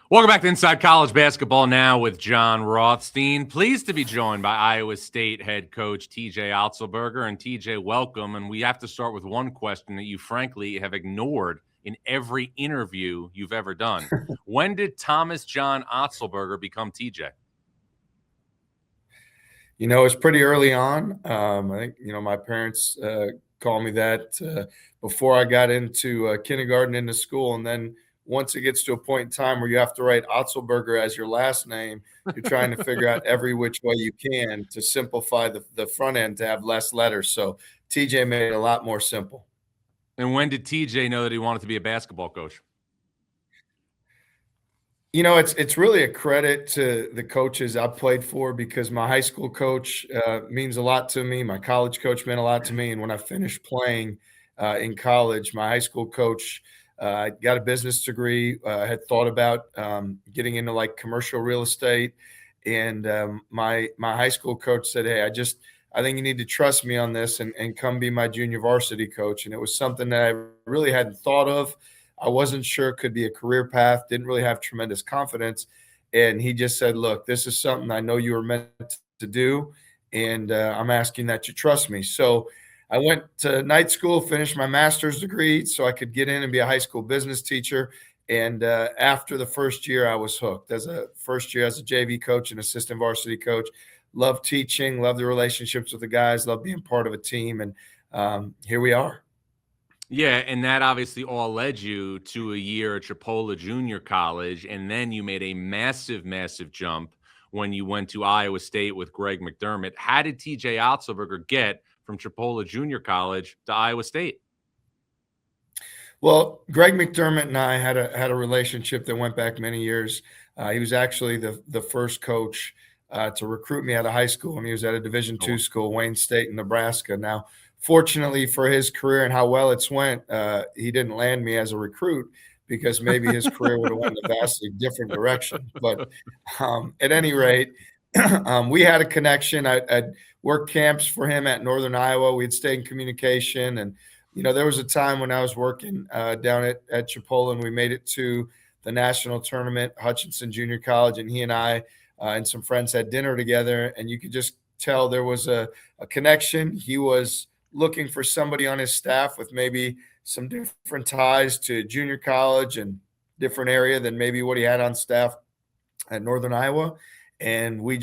Welcome back to Inside College Basketball Now with Jon Rothstein. Pleased to be joined by Iowa State head coach TJ Otzelberger. And TJ, welcome. And we have to start with one question that you frankly have ignored in every interview you've ever done. When did Thomas John Otzelberger become TJ? It's pretty early on. I think, my parents called me that before I got into kindergarten into school. And then once it gets to a point in time where you have to write Otzelberger as your last name, you're trying to figure out every which way you can to simplify the front end to have less letters. So TJ made it a lot more simple. And when did TJ know that he wanted to be a basketball coach? It's really a credit to the coaches I played for, because my high school coach means a lot to me. My college coach meant a lot to me. And when I finished playing in college, my high school coach, I got a business degree. I had thought about getting into like commercial real estate. And my high school coach said, "Hey, I think you need to trust me on this and come be my junior varsity coach." And it was something that I really hadn't thought of. I wasn't sure it could be a career path, didn't really have tremendous confidence. And he just said, "Look, this is something I know you were meant to do, and I'm asking that you trust me." So I went to night school, finished my master's degree so I could get in and be a high school business teacher. And after the first year, I was hooked. First year as a JV coach and assistant varsity coach. Love teaching, love the relationships with the guys, love being part of a team. And here we are. Yeah, and that obviously all led you to a year at Chipola Junior College, and then you made a massive, massive jump when you went to Iowa State with Greg McDermott. How did TJ Otzelberger get from Chipola Junior College to Iowa State? Well, Greg McDermott and I had a relationship that went back many years. He was actually the first coach to recruit me out of high school, and he was at a Division II school, Wayne State in Nebraska. Now, fortunately for his career and how well it's went, he didn't land me as a recruit, because maybe his career would have went in a vastly different direction. But at any rate, we had a connection. I'd worked camps for him at Northern Iowa. We'd stayed in communication. And, there was a time when I was working down at Chipola, and we made it to the national tournament, Hutchinson Junior College, and he and I and some friends had dinner together, and you could just tell there was a connection. He was looking for somebody on his staff with maybe some different ties to junior college and different area than maybe what he had on staff at Northern Iowa. And we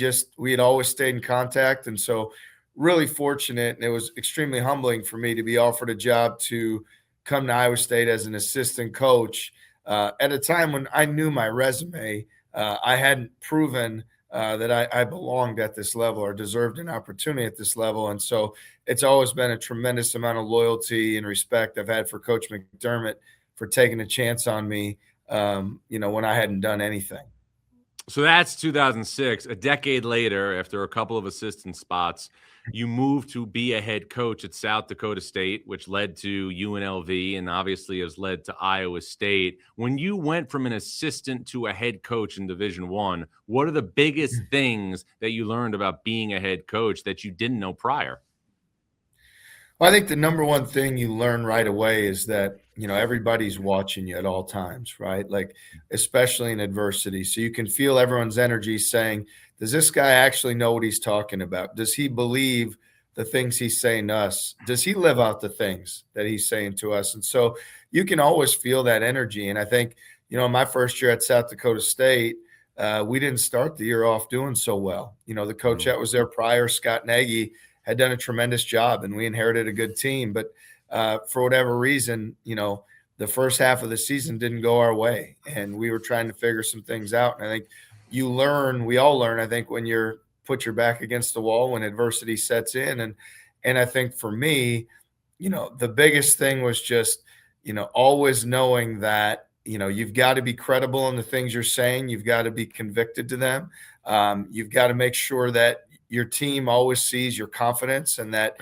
had always stayed in contact. And so really fortunate, and it was extremely humbling for me to be offered a job to come to Iowa State as an assistant coach at a time when I knew my resume. I hadn't proven that I belonged at this level or deserved an opportunity at this level. And so it's always been a tremendous amount of loyalty and respect I've had for Coach McDermott for taking a chance on me, when I hadn't done anything. So that's 2006. A decade later, after a couple of assistant spots, you moved to be a head coach at South Dakota State, which led to UNLV and obviously has led to Iowa State. When you went from an assistant to a head coach in Division I, what are the biggest things that you learned about being a head coach that you didn't know prior? Well, I think the number one thing you learn right away is that, everybody's watching you at all times, right? Like, especially in adversity. So you can feel everyone's energy saying, does this guy actually know what he's talking about? Does he believe the things he's saying to us? Does he live out the things that he's saying to us? And so you can always feel that energy. And I think, my first year at South Dakota State, we didn't start the year off doing so well. The coach that was there prior, Scott Nagy, had done a tremendous job, and we inherited a good team. But for whatever reason, the first half of the season didn't go our way, and we were trying to figure some things out. And I think we all learn, I think, when you're put your back against the wall, when adversity sets in. And I think for me, the biggest thing was just, always knowing that, you've got to be credible in the things you're saying. You've got to be convicted to them. You've got to make sure that your team always sees your confidence and that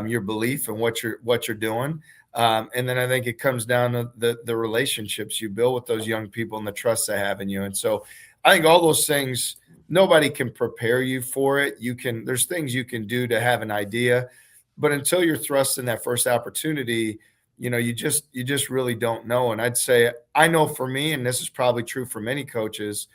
your belief in what you're doing. And then I think it comes down to the relationships you build with those young people and the trust they have in you. And so I think all those things, nobody can prepare you for it. There's things you can do to have an idea, but until you're thrust in that first opportunity, you just really don't know. And I'd say, I know for me, and this is probably true for many coaches,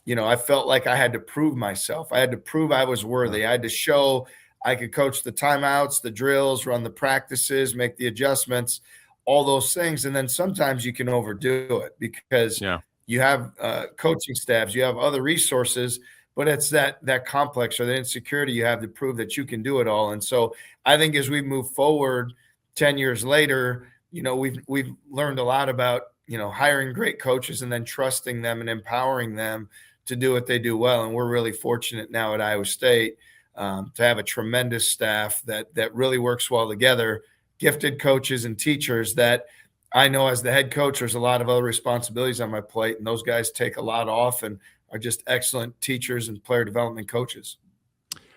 I felt like I had to prove myself. I had to prove I was worthy. I had to show I could coach the timeouts, the drills, run the practices, make the adjustments, all those things. And then sometimes you can overdo it because Yeah. you have coaching staffs, you have other resources, but it's that complex or the insecurity you have to prove that you can do it all. And so I think as we move forward 10 years later, we've learned a lot about, hiring great coaches and then trusting them and empowering them to do what they do well. And we're really fortunate now at Iowa State to have a tremendous staff that really works well together, gifted coaches and teachers that I know as the head coach, there's a lot of other responsibilities on my plate, and those guys take a lot off and are just excellent teachers and player development coaches.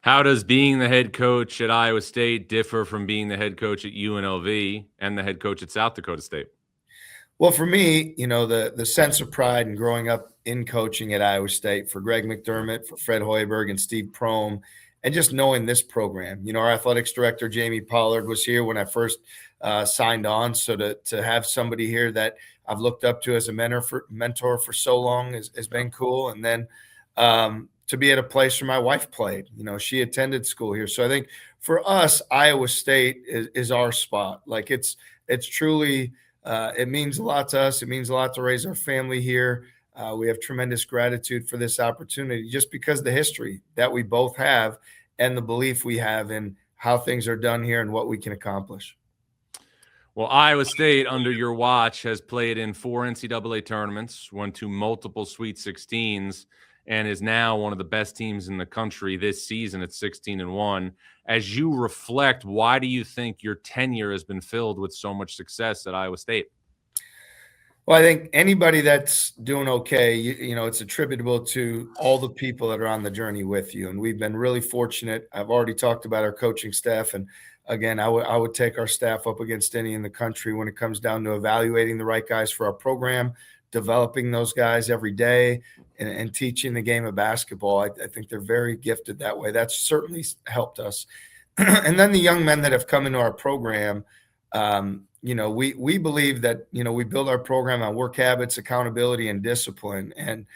How does being the head coach at Iowa State differ from being the head coach at UNLV and the head coach at South Dakota State? Well, for me, the sense of pride in growing up in coaching at Iowa State for Greg McDermott, for Fred Hoiberg and Steve Prohm, and just knowing this program. Our athletics director, Jamie Pollard, was here when I first signed on. So to have somebody here that I've looked up to as a mentor for so long has been cool. And then to be at a place where my wife played, she attended school here. So I think for us, Iowa State is our spot. Like it's truly, it means a lot to us. It means a lot to raise our family here. We have tremendous gratitude for this opportunity just because of the history that we both have and the belief we have in how things are done here and what we can accomplish. Well, Iowa State, under your watch, has played in 4 NCAA tournaments, won 2 multiple Sweet 16s, and is now one of the best teams in the country this season at 16-1. As you reflect, why do you think your tenure has been filled with so much success at Iowa State? Well, I think anybody that's doing okay, it's attributable to all the people that are on the journey with you. And we've been really fortunate. I've already talked about our coaching staff. And again, I would take our staff up against any in the country when it comes down to evaluating the right guys for our program, developing those guys every day, and teaching the game of basketball. I think they're very gifted that way. That's certainly helped us. And then the young men that have come into our program, we believe that, we build our program on work habits, accountability, and discipline. And,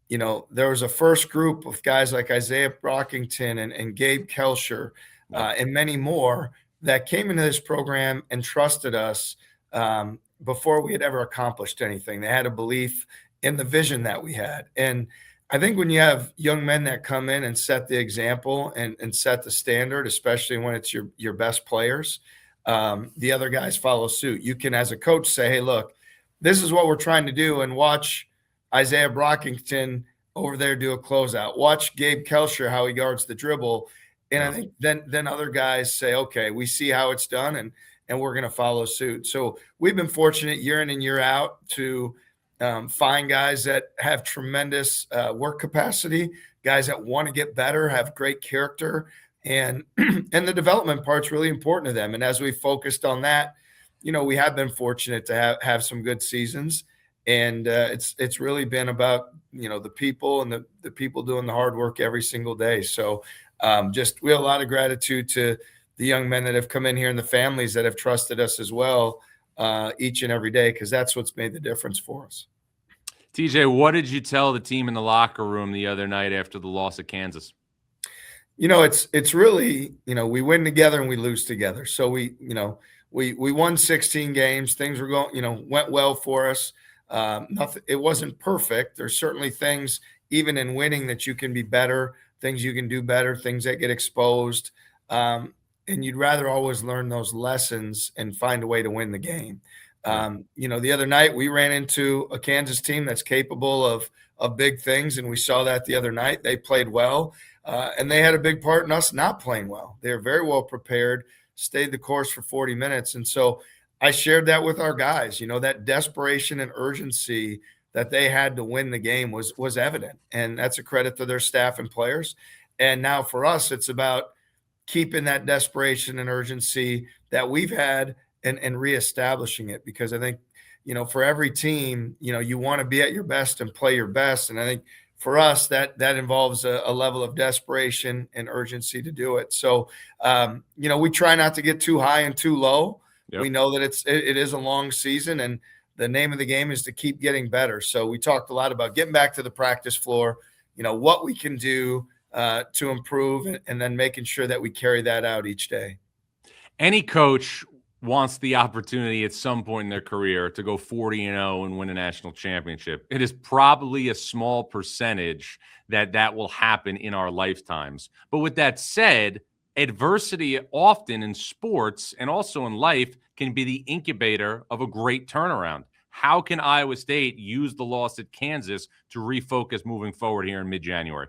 there was a first group of guys like Isaiah Brockington and Gabe Kelscher and many more that came into this program and trusted us before we had ever accomplished anything. They had a belief in the vision that we had. And I think when you have young men that come in and set the example and set the standard, especially when it's your best players, the other guys follow suit. You can, as a coach, say, hey, look, this is what we're trying to do, and watch Isaiah Brockington over there do a closeout. Watch Gabe Kelscher, how he guards the dribble. And I think then other guys say, okay, we see how it's done, and we're going to follow suit. So we've been fortunate year in and year out to find guys that have tremendous work capacity, guys that want to get better, have great character, and the development part's really important to them. And as we focused on that, we have been fortunate to have some good seasons. And it's really been about, the people and the people doing the hard work every single day. So we have a lot of gratitude to the young men that have come in here and the families that have trusted us as well each and every day, because that's what's made the difference for us. TJ, what did you tell the team in the locker room the other night after the loss at Kansas? It's really, we win together and we lose together. So we won 16 games. Things were going, went well for us. Nothing, it wasn't perfect. There's certainly things, even in winning, that you can be better, things you can do better, things that get exposed. And you'd rather always learn those lessons and find a way to win the game. The other night we ran into a Kansas team that's capable of big things, and we saw that the other night. They played well, and they had a big part in us not playing well. They were very well prepared, stayed the course for 40 minutes. And so I shared that with our guys. That desperation and urgency that they had to win the game was evident, and that's a credit to their staff and players. And now for us, it's about keeping that desperation and urgency that we've had and reestablishing it, because I think, for every team, you want to be at your best and play your best. And I think for us, that involves a level of desperation and urgency to do it. So, we try not to get too high and too low, Yep. We know that it is a long season, and the name of the game is to keep getting better. So we talked a lot about getting back to the practice floor, what we can do to improve, and then making sure that we carry that out each day. Any coach wants the opportunity at some point in their career to go 40-0 and win a national championship. It is probably a small percentage that will happen in our lifetimes. But with that said, adversity often in sports and also in life can be the incubator of a great turnaround. How can Iowa State use the loss at Kansas to refocus moving forward here in mid-January?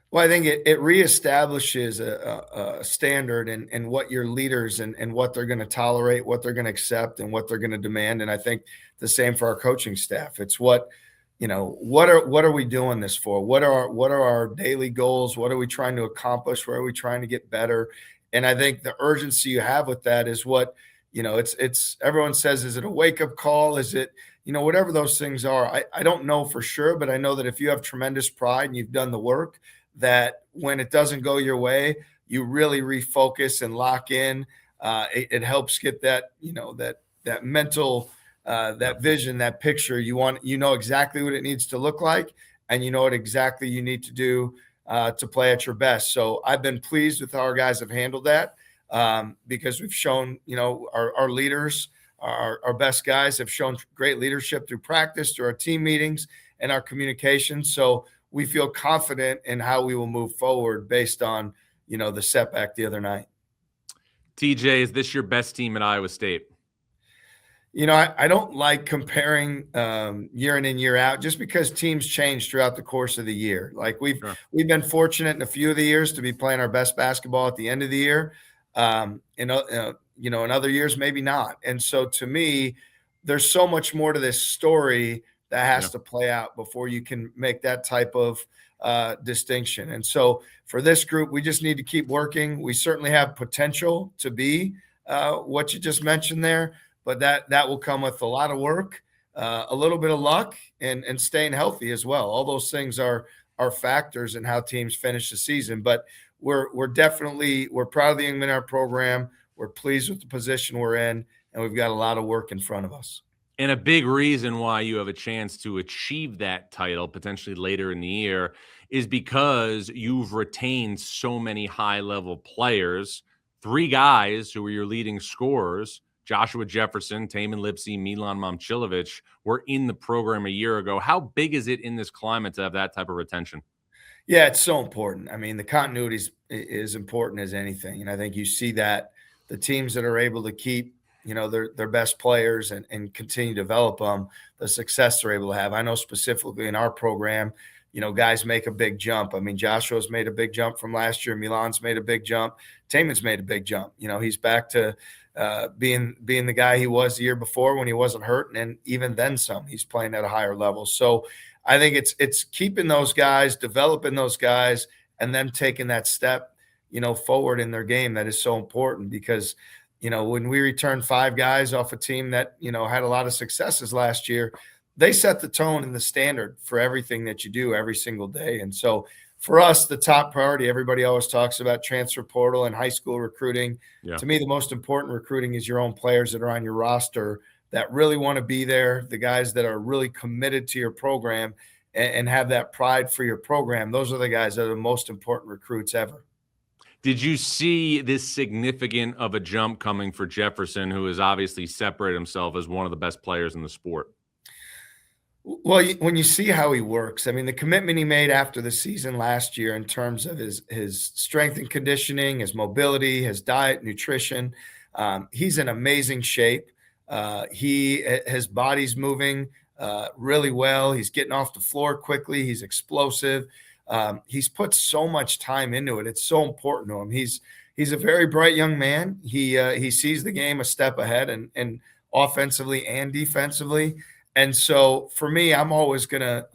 Well, I think it reestablishes a standard and what your leaders and what they're going to tolerate, what they're going to accept, and what they're going to demand. And I think the same for our coaching staff. It's what are we doing this for? What are our daily goals? What are we trying to accomplish? Where are we trying to get better? And I think the urgency you have with that is what it's everyone says, is it a wake-up call? Is it whatever those things are? I don't know for sure, but I know that if you have tremendous pride and you've done the work, that when it doesn't go your way, you really refocus and lock in. It helps get that, that mental, that vision, that picture. You know exactly what it needs to look like, and you know what exactly you need to do to play at your best. So I've been pleased with how our guys have handled that because we've shown, our leaders, our best guys have shown great leadership through practice, through our team meetings, and our communication. So we feel confident in how we will move forward based on, the setback the other night. TJ, is this your best team at Iowa State? I don't like comparing year in and year out, just because teams change throughout the course of the year. Like we've been fortunate in a few of the years to be playing our best basketball at the end of the year. In other years, maybe not. And so to me, there's so much more to this story that has to play out before you can make that type of distinction. And so for this group, we just need to keep working. We certainly have potential to be what you just mentioned there, but that will come with a lot of work, a little bit of luck, and staying healthy as well. All those things are factors in how teams finish the season. But we're proud of the young men in our program. We're pleased with the position we're in, and we've got a lot of work in front of us. And a big reason why you have a chance to achieve that title potentially later in the year is because you've retained so many high-level players. 3 guys who were your leading scorers, Joshua Jefferson, Tamin Lipsey, Milan Momcilovic, were in the program a year ago. How big is it in this climate to have that type of retention? Yeah, it's so important. I mean, the continuity is important as anything. And I think you see that the teams that are able to keep their best players and continue to develop them, the success they're able to have. I know specifically in our program, guys make a big jump. I mean, Joshua's made a big jump from last year. Milan's made a big jump. Taman's made a big jump. He's back to being the guy he was the year before when he wasn't hurt, and even then some. He's playing at a higher level. So I think it's keeping those guys, developing those guys, and then taking that step, forward in their game that is so important because when we returned 5 guys off a team that, had a lot of successes last year, they set the tone and the standard for everything that you do every single day. And so for us, the top priority, everybody always talks about transfer portal and high school recruiting. Yeah. To me, the most important recruiting is your own players that are on your roster that really want to be there, the guys that are really committed to your program and have that pride for your program. Those are the guys that are the most important recruits ever. Did you see this significant of a jump coming for Jefferson, who has obviously separated himself as one of the best players in the sport? Well, when you see how he works, I mean, the commitment he made after the season last year in terms of his strength and conditioning, his mobility, his diet, nutrition, he's in amazing shape. His body's moving really well. He's getting off the floor quickly. He's explosive. He's put so much time into it. It's so important to him. He's a very bright young man. He sees the game a step ahead and offensively and defensively. And so for me, I'm always gonna,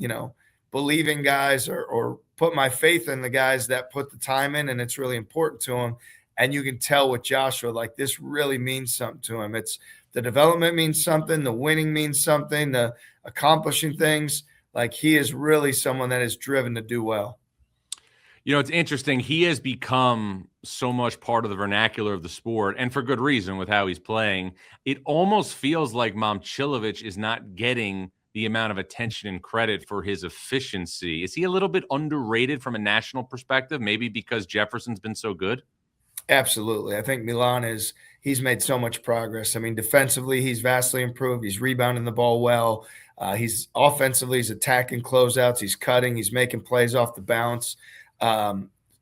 believe in guys or put my faith in the guys that put the time in, and it's really important to him. And you can tell with Joshua, like this really means something to him. It's the development means something, the winning means something, the accomplishing things. Like he is really someone that is driven to do well. You know, it's interesting. He has become so much part of the vernacular of the sport, and for good reason with how he's playing. It almost feels like Momcilovic is not getting the amount of attention and credit for his efficiency. Is he a little bit underrated from a national perspective? Maybe because Jefferson's been so good? Absolutely. I think he's made so much progress. I mean, defensively, he's vastly improved. He's rebounding the ball well. He's offensively, he's attacking closeouts. He's cutting. He's making plays off the bounce.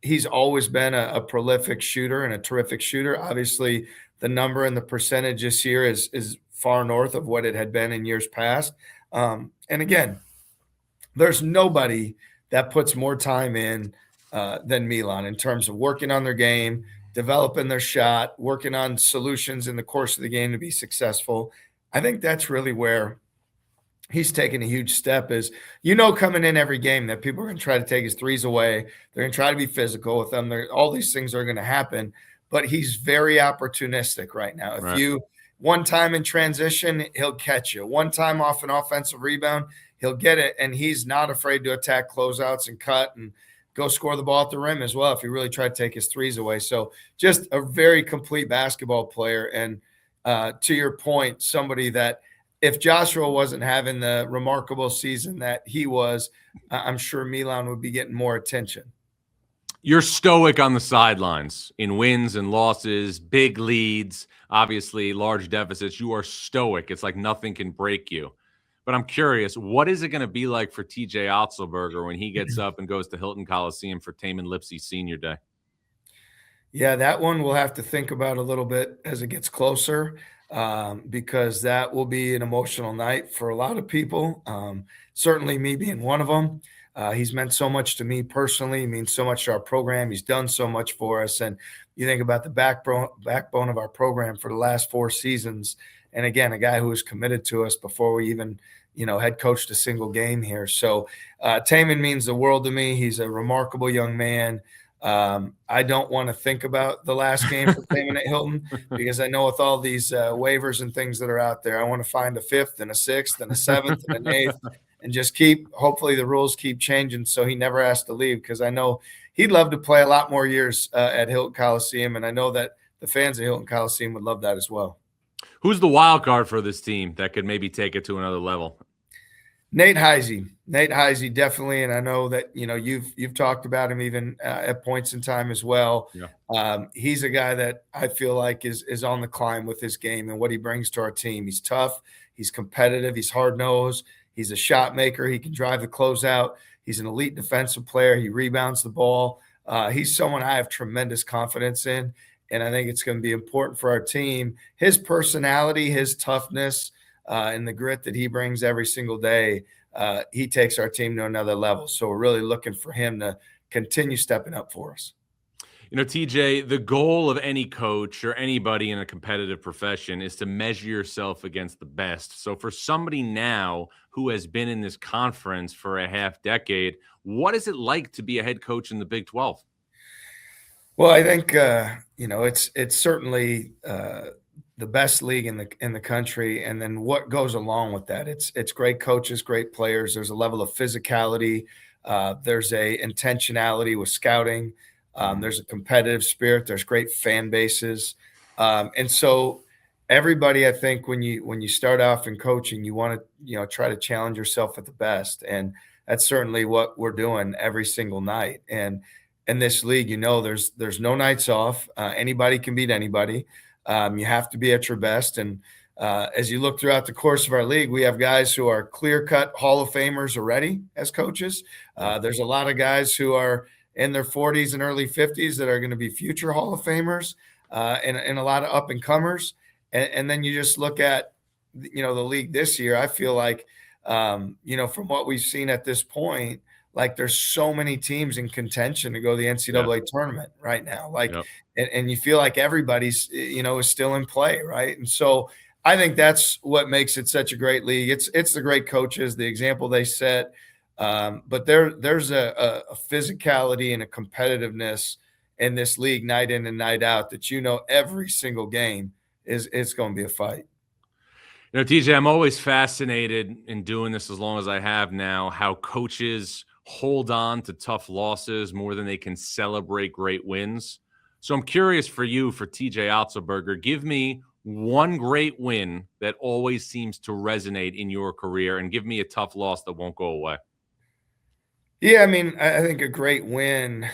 He's always been a prolific shooter and a terrific shooter. Obviously, the number and the percentage this year is far north of what it had been in years past. And again, there's nobody that puts more time in than Milan in terms of working on their game, developing their shot, working on solutions in the course of the game to be successful. I think that's really where he's taken a huge step is, coming in every game that people are going to try to take his threes away. They're going to try to be physical with them. All these things are going to happen, but he's very opportunistic right now. If you one time in transition, he'll catch you. One time off an offensive rebound, he'll get it. And he's not afraid to attack closeouts and cut and go score the ball at the rim as well if he really tried to take his threes away. So just a very complete basketball player. And to your point, somebody that if Joshua wasn't having the remarkable season that he was, I'm sure Milan would be getting more attention. You're stoic on the sidelines in wins and losses, big leads, obviously large deficits. You are stoic. It's like nothing can break you. But I'm curious, what is it going to be like for TJ Otzelberger when he gets up and goes to Hilton Coliseum for Tamin Lipsey Senior Day? Yeah, that one we'll have to think about a little bit as it gets closer, because that will be an emotional night for a lot of people. Certainly me being one of them. He's meant so much to me personally. He means so much to our program. He's done so much for us. And you think about the backbone of our program for the last 4 seasons. And again, a guy who was committed to us before we even, had coached a single game here. So Tamin means the world to me. He's a remarkable young man. I don't want to think about the last game for Tamin at Hilton because I know with all these waivers and things that are out there, I want to find a 5th and a 6th and a 7th and an 8th and just hopefully the rules keep changing so he never has to leave, because I know he'd love to play a lot more years at Hilton Coliseum, and I know that the fans at Hilton Coliseum would love that as well. Who's the wild card for this team that could maybe take it to another level? Nate Heise. Nate Heise, definitely. And I know that, you've talked about him even at points in time as well. Yeah. He's a guy that I feel like is on the climb with his game and what he brings to our team. He's tough. He's competitive. He's hard-nosed. He's a shot maker. He can drive the closeout. He's an elite defensive player. He rebounds the ball. He's someone I have tremendous confidence in, and I think it's going to be important for our team. His personality, his toughness, and the grit that he brings every single day, he takes our team to another level. So we're really looking for him to continue stepping up for us. TJ, the goal of any coach or anybody in a competitive profession is to measure yourself against the best. So for somebody now who has been in this conference for a half decade, what is it like to be a head coach in the Big 12? Well, I think it's certainly the best league in the country, and then what goes along with that. It's great coaches, great players. There's a level of physicality. There's a intentionality with scouting. There's a competitive spirit. There's great fan bases, and so everybody, I think, when you start off in coaching, you want to try to challenge yourself at the best, and that's certainly what we're doing every single night. And in this league, there's no nights off. Anybody can beat anybody. You have to be at your best. And as you look throughout the course of our league, we have guys who are clear-cut Hall of Famers already as coaches. There's a lot of guys who are in their 40s and early 50s that are going to be future Hall of Famers, and a lot of up-and-comers. And then you just look at, the league this year, I feel like, from what we've seen at this point, like there's so many teams in contention to go to the NCAA tournament right now. And you feel like everybody's, is still in play. Right. And so I think that's what makes it such a great league. It's the great coaches, the example they set. But there's a physicality and a competitiveness in this league night in and night out that, every single game it's going to be a fight. TJ, I'm always fascinated in doing this as long as I have now, how coaches hold on to tough losses more than they can celebrate great wins. So I'm curious for you, for TJ Otzelberger, give me one great win that always seems to resonate in your career, and give me a tough loss that won't go away. Yeah, I mean, I think a great win,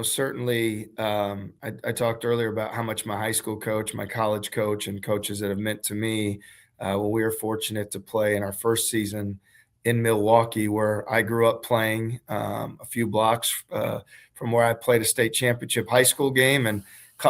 certainly. I talked earlier about how much my high school coach, my college coach, and coaches that have meant to me. Well, we were fortunate to play in our first season in Milwaukee, where I grew up playing, a few blocks from where I played a state championship high school game, and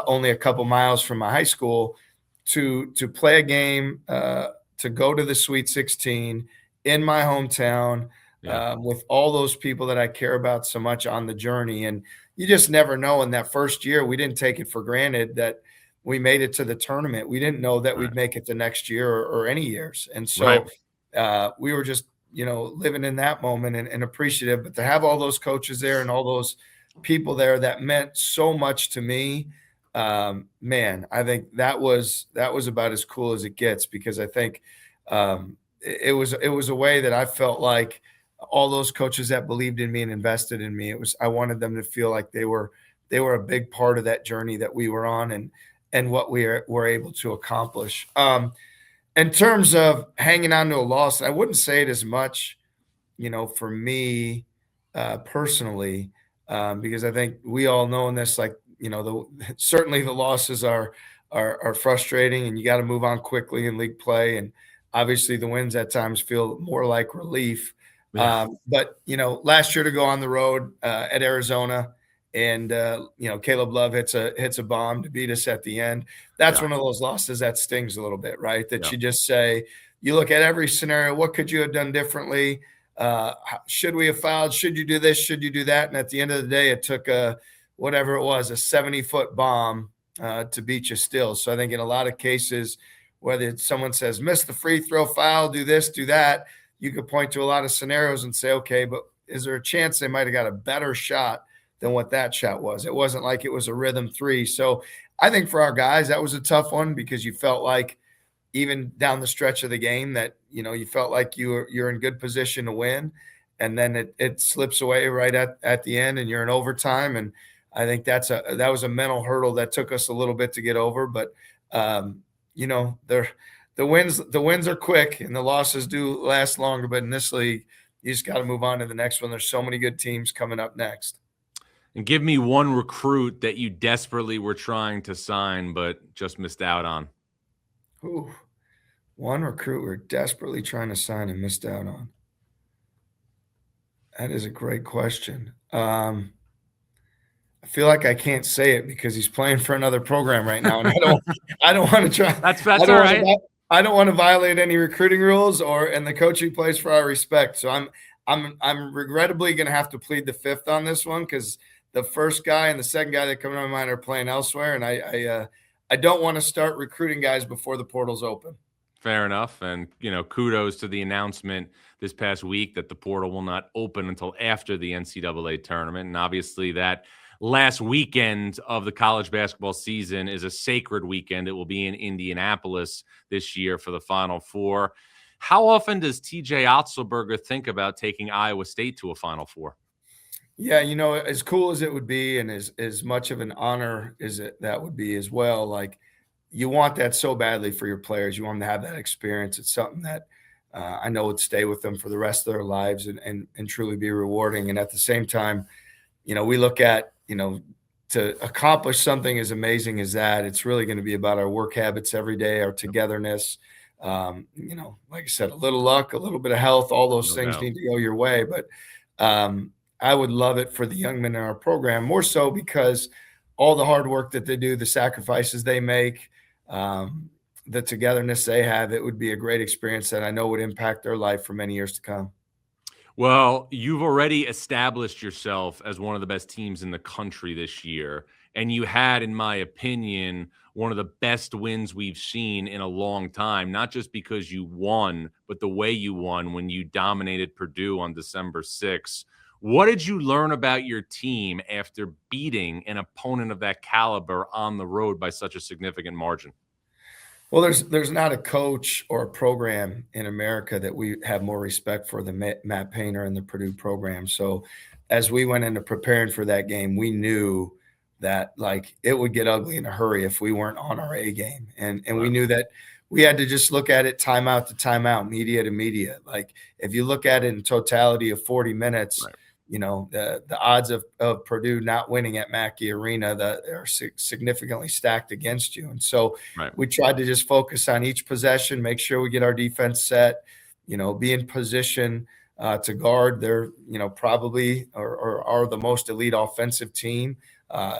only a couple miles from my high school, to play a game, to go to the Sweet 16 in my hometown. Yeah. With all those people that I care about so much on the journey. And you just never know. In that first year, we didn't take it for granted that we made it to the tournament. We didn't know that Right. we'd make it the next year or any years. And Right. so we were just, living in that moment and appreciative. But to have all those coaches there and all those people there that meant so much to me, man, I think that was about as cool as it gets, because I think it was a way that I felt like all those coaches that believed in me and invested in me. I wanted them to feel like they were a big part of that journey that we were on, and what we were able to accomplish. In terms of hanging on to a loss, I wouldn't say it as much, for me personally, because I think we all know in this, like, certainly the losses are frustrating, and you got to move on quickly in league play, and obviously the wins at times feel more like relief. Yeah. But last year to go on the road at Arizona, and Caleb Love hits a bomb to beat us at the end. That's Yeah. one of those losses that stings a little bit, right? That Yeah. you just say, you look at every scenario. What could you have done differently? Should we have fouled? Should you do this? Should you do that? And at the end of the day, it took whatever it was, a 70-foot bomb to beat you still. So I think in a lot of cases, whether someone says miss the free throw, foul, do this, do that, you could point to a lot of scenarios and say, okay, but is there a chance they might have got a better shot than what that shot was? It wasn't like it was a rhythm three. So I think for our guys, that was a tough one, because you felt like even down the stretch of the game that, you felt like you're in good position to win. And then it slips away right at the end, and you're in overtime. And I think that was a mental hurdle that took us a little bit to get over. But, the wins are quick, and the losses do last longer. But in this league, you just got to move on to the next one. There's so many good teams coming up next. And give me one recruit that you desperately were trying to sign but just missed out on. Ooh, one recruit we're desperately trying to sign and missed out on. That is a great question. I feel like I can't say it because he's playing for another program right now, and I don't want to try. That's all right. I don't want to violate any recruiting rules, and the coaching plays for our respect. So I'm regrettably going to have to plead the fifth on this one, because the first guy and the second guy that come to my mind are playing elsewhere, and I don't want to start recruiting guys before the portal's open. Fair enough. And, kudos to the announcement this past week that the portal will not open until after the NCAA tournament. And obviously that last weekend of the college basketball season is a sacred weekend. It will be in Indianapolis this year for the Final Four. How often does TJ Otzelberger think about taking Iowa State to a Final Four? Yeah, as cool as it would be, and as much of an honor as that would be as well, like, you want that so badly for your players. You want them to have that experience. It's something that I know would stay with them for the rest of their lives, and truly be rewarding. And at the same time, we look at, to accomplish something as amazing as that, it's really going to be about our work habits every day, our togetherness. Like I said, a little luck, a little bit of health, all those things need to go your way. But I would love it for the young men in our program, more so because all the hard work that they do, the sacrifices they make, the togetherness they have, it would be a great experience that I know would impact their life for many years to come. Well, you've already established yourself as one of the best teams in the country this year. And you had, in my opinion, one of the best wins we've seen in a long time, not just because you won, but the way you won when you dominated Purdue on December 6th. What did you learn about your team after beating an opponent of that caliber on the road by such a significant margin? Well, there's not a coach or a program in America that we have more respect for than Matt Painter and the Purdue program. So as we went into preparing for that game, we knew that like it would get ugly in a hurry if we weren't on our A game. And we Right. knew that we had to just look at it timeout to timeout, media to media. Like if you look at it in totality of 40 minutes, Right. the odds of Purdue not winning at Mackey Arena that are significantly stacked against you. And so Right. we tried to just focus on each possession, make sure we get our defense set, be in position to guard their, probably or are the most elite offensive team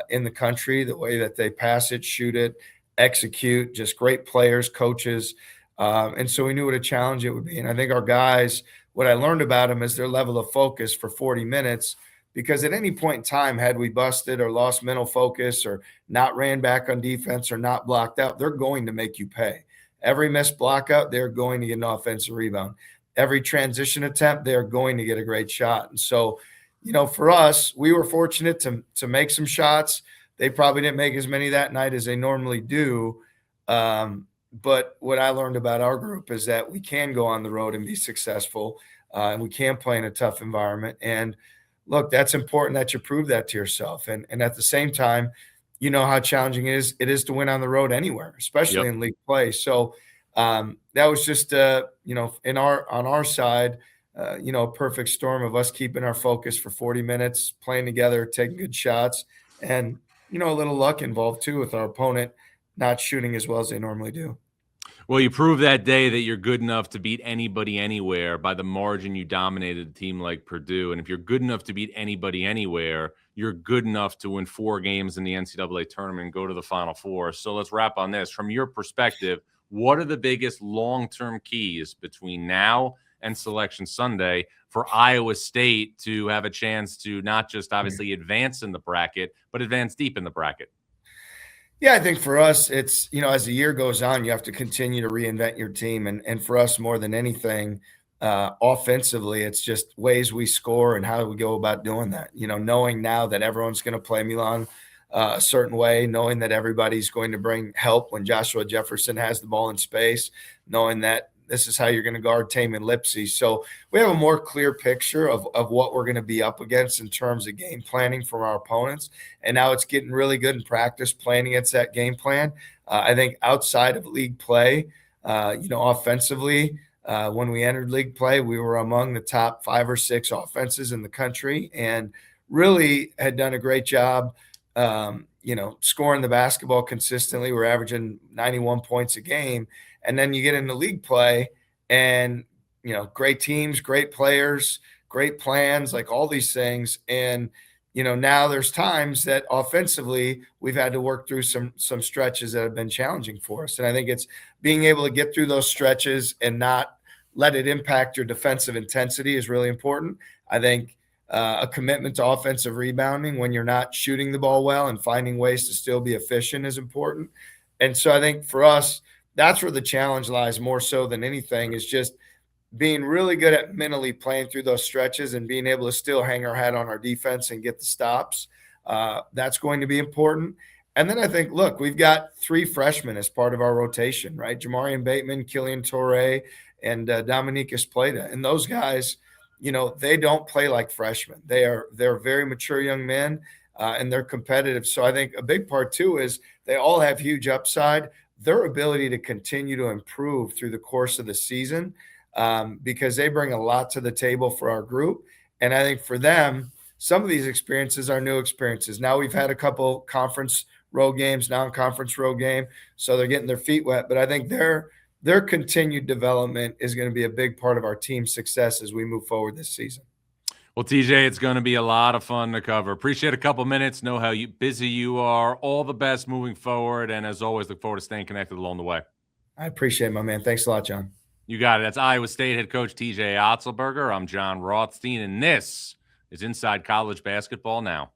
in the country, the way that they pass it, shoot it, execute, just great players, coaches. And so we knew what a challenge it would be. And I think our guys, what I learned about them is their level of focus for 40 minutes, because at any point in time, had we busted or lost mental focus or not ran back on defense or not blocked out, they're going to make you pay. Every missed block out, they're going to get an offensive rebound. Every transition attempt, they're going to get a great shot. And so, for us, we were fortunate to make some shots. They probably didn't make as many that night as they normally do. But what I learned about our group is that we can go on the road and be successful, and we can play in a tough environment. And look, that's important that you prove that to yourself. And at the same time, you know how challenging it is to win on the road anywhere, especially Yep. in league play. So that was just on our side, a perfect storm of us keeping our focus for 40 minutes, playing together, taking good shots, and a little luck involved too with our opponent not shooting as well as they normally do. Well, you proved that day that you're good enough to beat anybody anywhere. By the margin, you dominated a team like Purdue. And if you're good enough to beat anybody anywhere, you're good enough to win 4 games in the NCAA tournament and go to the Final Four. So let's wrap on this. From your perspective, what are the biggest long-term keys between now and Selection Sunday for Iowa State to have a chance to not just obviously advance in the bracket, but advance deep in the bracket? Yeah, I think for us, it's, as the year goes on, you have to continue to reinvent your team. And for us, more than anything, offensively, it's just ways we score and how do we go about doing that. Knowing now that everyone's going to play Milan a certain way, knowing that everybody's going to bring help when Joshua Jefferson has the ball in space, knowing that this is how you're going to guard Tamin Lipsey. So we have a more clear picture of what we're going to be up against in terms of game planning from our opponents. And now it's getting really good in practice playing against that game plan. I think outside of league play, offensively, when we entered league play, we were among the top 5 or 6 offenses in the country and really had done a great job, scoring the basketball consistently. We're averaging 91 points a game. And then you get into league play and, great teams, great players, great plans, like all these things. And, now there's times that offensively we've had to work through some stretches that have been challenging for us. And I think it's being able to get through those stretches and not let it impact your defensive intensity is really important. I think a commitment to offensive rebounding when you're not shooting the ball well and finding ways to still be efficient is important. And so I think for us, that's where the challenge lies more so than anything, is just being really good at mentally playing through those stretches and being able to still hang our hat on our defense and get the stops. That's going to be important. And then I think, look, we've got 3 freshmen as part of our rotation, right? Jamarian Bateman, Killian Torre, and Dominicus Plata. And those guys, they don't play like freshmen. They're very mature young men, and they're competitive. So I think a big part too is they all have huge upside. Their ability to continue to improve through the course of the season, because they bring a lot to the table for our group. And I think for them, some of these experiences are new experiences. Now we've had a couple conference road games, non-conference road game, so they're getting their feet wet. But I think their continued development is going to be a big part of our team's success as we move forward this season. Well, TJ, it's going to be a lot of fun to cover. Appreciate a couple minutes. Know how busy you are. All the best moving forward. And as always, look forward to staying connected along the way. I appreciate it, my man. Thanks a lot, John. You got it. That's Iowa State head coach TJ Otzelberger. I'm Jon Rothstein, and this is Inside College Basketball Now.